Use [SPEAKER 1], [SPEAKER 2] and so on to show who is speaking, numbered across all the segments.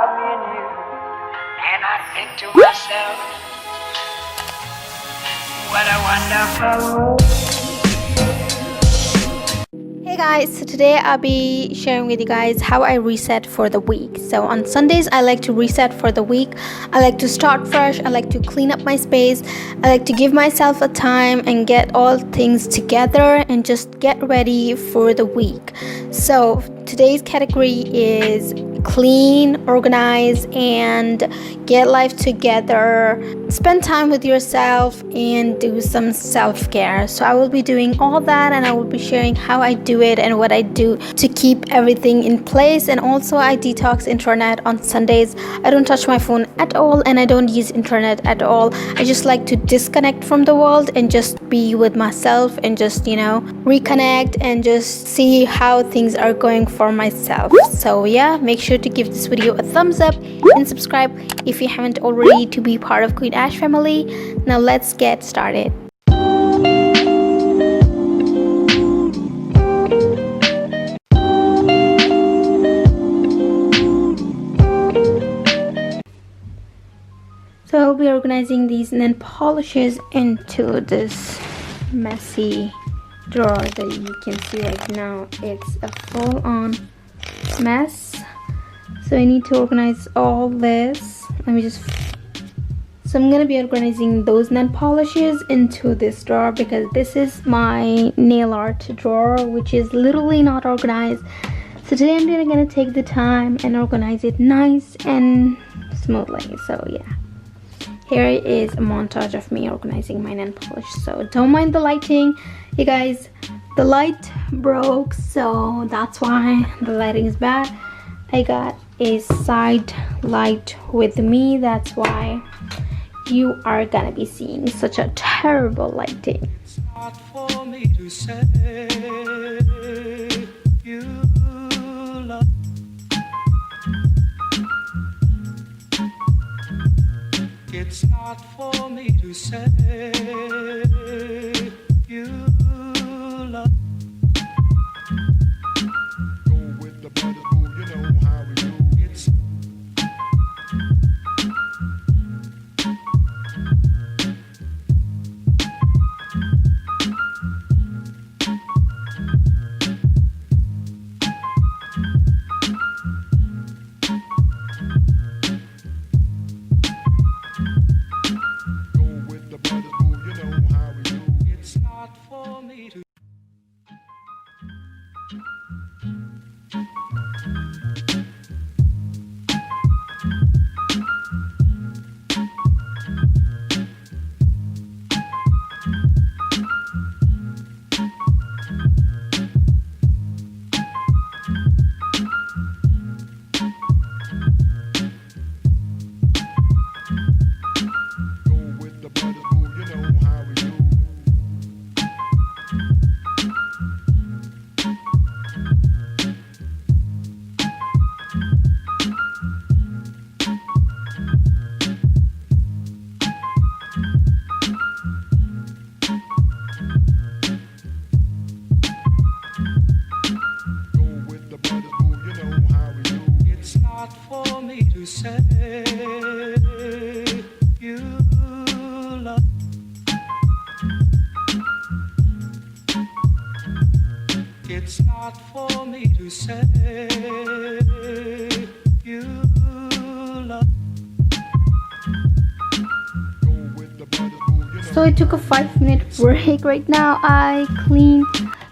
[SPEAKER 1] in you, and I think to myself, what a wonderful world.
[SPEAKER 2] Hey guys, so today I'll be sharing with you guys how I reset for the week. So on Sundays I like to reset for the week. I like to start fresh. I like to clean up my space. I like to give myself a time and get all things together and just get ready for the week. So today's category is clean, organize, and get life together. Spend time with yourself and do some self-care. So I will be doing all that, and I will be sharing how I do it and what I do to keep everything in place. And also I detox internet on Sundays. I don't touch my phone at all, and I don't use internet at all. I just like to disconnect from the world and just be with myself and just, reconnect and just see how things are going for myself. So yeah, make sure to give this video a thumbs up and subscribe if you haven't already to be part of Queen Ash family. Now let's get started. So I'll be organizing these nail polishes into this messy drawer that you can see right now. It's a full-on mess. So I need to organize all this. So I'm gonna be organizing those nail polishes into this drawer because this is my nail art drawer, which is literally not organized. So today I'm gonna take the time and organize it nice and smoothly. So yeah, here is a montage of me organizing my nail polish. So don't mind the lighting, you guys. The light broke, so that's why the lighting is bad. I got a side light with me, that's why you are gonna be seeing such a terrible lighting.
[SPEAKER 1] It's not for me to say you love. It's not for me to say you love. Go with the brothers, boo, you know how we do. It's not for me to say you love. It's not for me to say you love.
[SPEAKER 2] So I took a 5-minute break. Right now I cleaned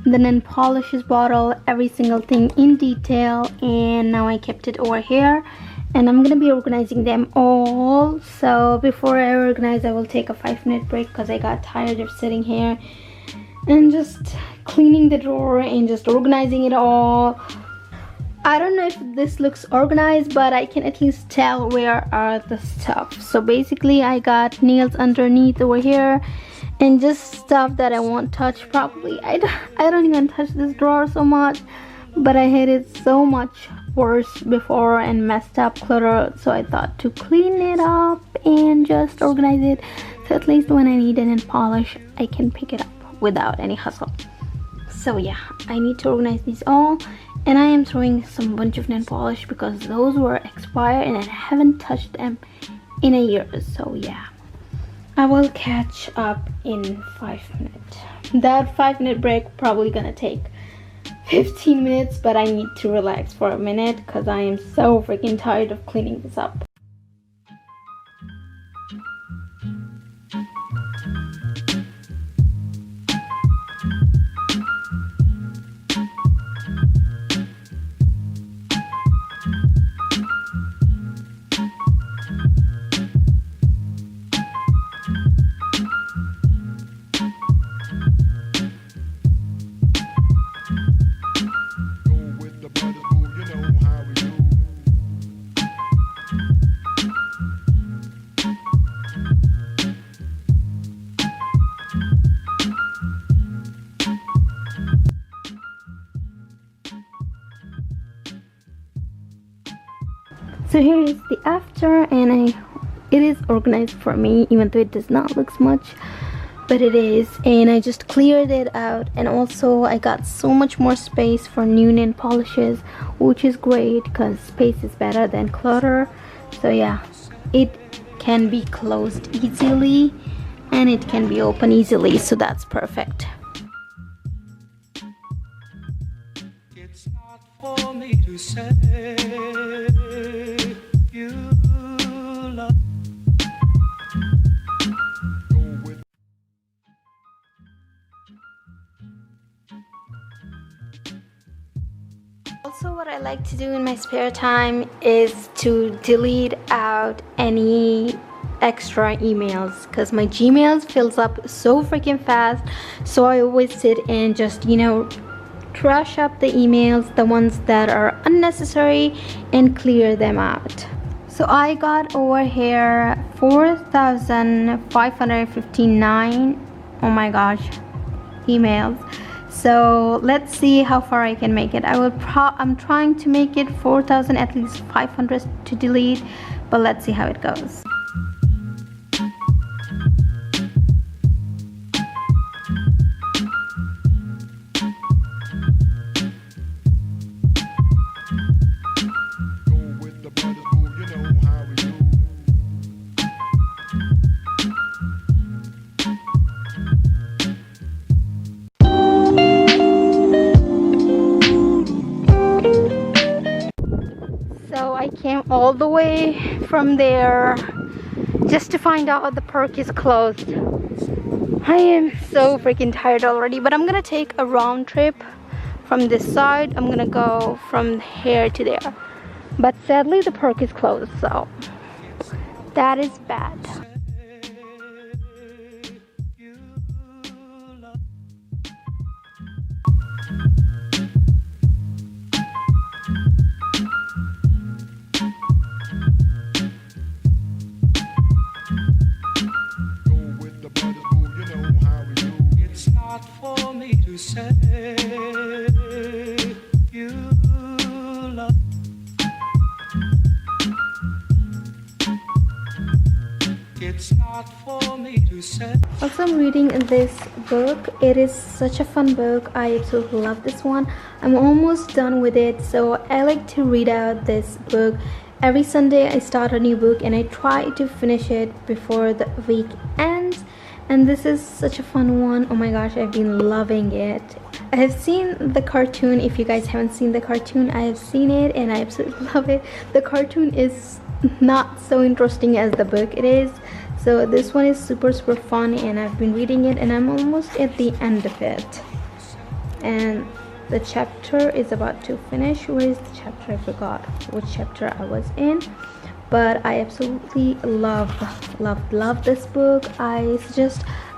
[SPEAKER 2] the nail polishes bottle, every single thing in detail, and now I kept it over here and I'm gonna be organizing them all. So before I organize, I will take a 5-minute break because I got tired of sitting here and just cleaning the drawer and just organizing it all. I don't know if this looks organized, but I can at least tell where are the stuff. So basically I got nails underneath over here and just stuff that I won't touch probably. I don't even touch this drawer so much, but I had it so much worse before and messed up, cluttered. So I thought to clean it up and just organize it, so at least when I need it in polish I can pick it up without any hustle. So yeah, I need to organize these all And I am throwing some bunch of nail polish because those were expired and I haven't touched them in a year. So yeah, I will catch up in 5 minutes. That 5 minute break probably gonna take 15 minutes, but I need to relax for a minute because I am so freaking tired of cleaning this up.
[SPEAKER 1] Go with the brothers, boo, you know how we do.
[SPEAKER 2] So here is the after, and it is organized for me, even though it does not look much, but it is. And I just cleared it out, and also I got so much more space for new nail polishes, which is great because space is better than clutter. So yeah, it can be closed easily and it can be open easily, so that's perfect.
[SPEAKER 3] It's not for me to say you love.
[SPEAKER 1] Go with
[SPEAKER 2] Also, what I like to do in my spare time is to delete out any extra emails because my Gmails fills up so freaking fast. So I always sit and just, trash up the emails, the ones that are unnecessary, and clear them out. So I got over here 4,559, oh my gosh, emails. So let's see how far I can make it. I'm trying to make it 4,000, at least 500 to delete, but let's see how it goes.
[SPEAKER 1] Go with the brothers, boo, you know how we do.
[SPEAKER 2] So I came all the way from there just to find out the park is closed. I am so freaking tired already, but I'm gonna take a round trip from this side. I'm gonna go from here to there. But sadly the park is closed, so that is bad.
[SPEAKER 3] You love.
[SPEAKER 1] Go with the brothers, boo, you know how we do.
[SPEAKER 3] It's not for me to say you love. It's not for me to say.
[SPEAKER 2] Also, I'm reading this book. It is such a fun book. I absolutely love this one. I'm almost done with it, so I like to read out this book. Every Sunday I start a new book and I try to finish it before the week ends. And this is such a fun one. Oh my gosh, I've been loving it. I have seen the cartoon. If you guys haven't seen the cartoon, I have seen it and I absolutely love it. The cartoon is not so interesting as the book it is. So this one is super fun and I've been reading it and I'm almost at the end of it. And the chapter is about to finish. Where is the chapter? I forgot which chapter I was in. But I absolutely love this book. I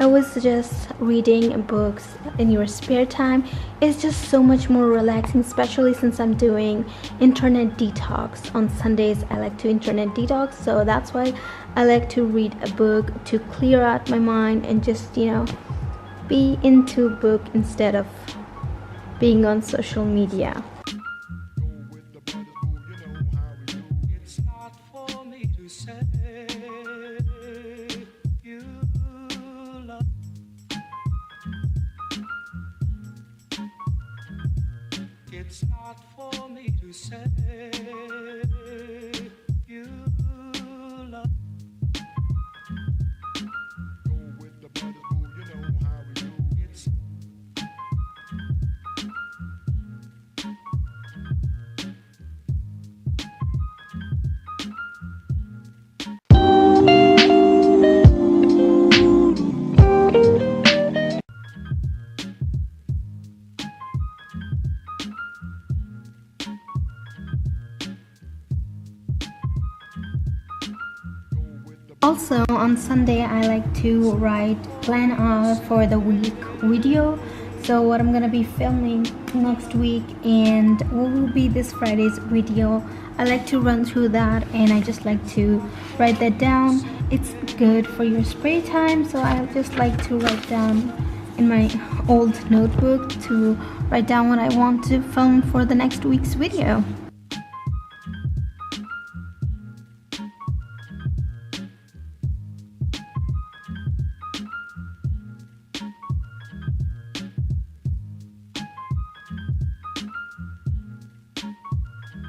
[SPEAKER 2] always suggest reading books in your spare time. It's just so much more relaxing, especially since I'm doing internet detox on Sundays. I like to internet detox, so that's why I like to read a book to clear out my mind and just be into a book instead of being on social media.
[SPEAKER 1] Go with the brothers, boo, you know how we do.
[SPEAKER 3] It's not for me to say you love. It's not not for me to say. You love.
[SPEAKER 1] Go with the brothers, boo, you know how we do.
[SPEAKER 3] It's
[SPEAKER 2] Also, on Sunday, I like to write plan out for the week video. So what I'm gonna be filming next week and what will be this Friday's video. I like to run through that and I just like to write that down. It's good for your spare time, so I just like to write down in my old notebook to write down what I want to film for the next week's video.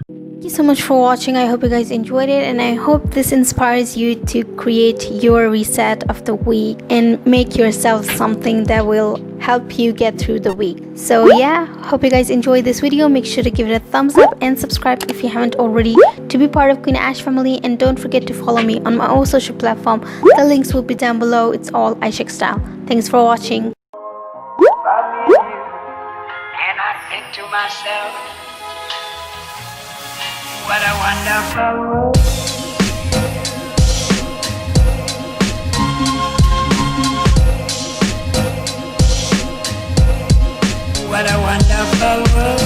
[SPEAKER 2] Thank you so much for watching. I hope you guys enjoyed it and I hope this inspires you to create your reset of the week and make yourself something that will help you get through the week. So yeah, hope you guys enjoyed this video. Make sure to give it a thumbs up and subscribe if you haven't already to be part of Queen Ash family, and don't forget to follow me on my own social platform. The links will be down below. It's all Aisha Style. Thanks for watching.
[SPEAKER 4] And I think to myself, what a wonderful world. What a wonderful world.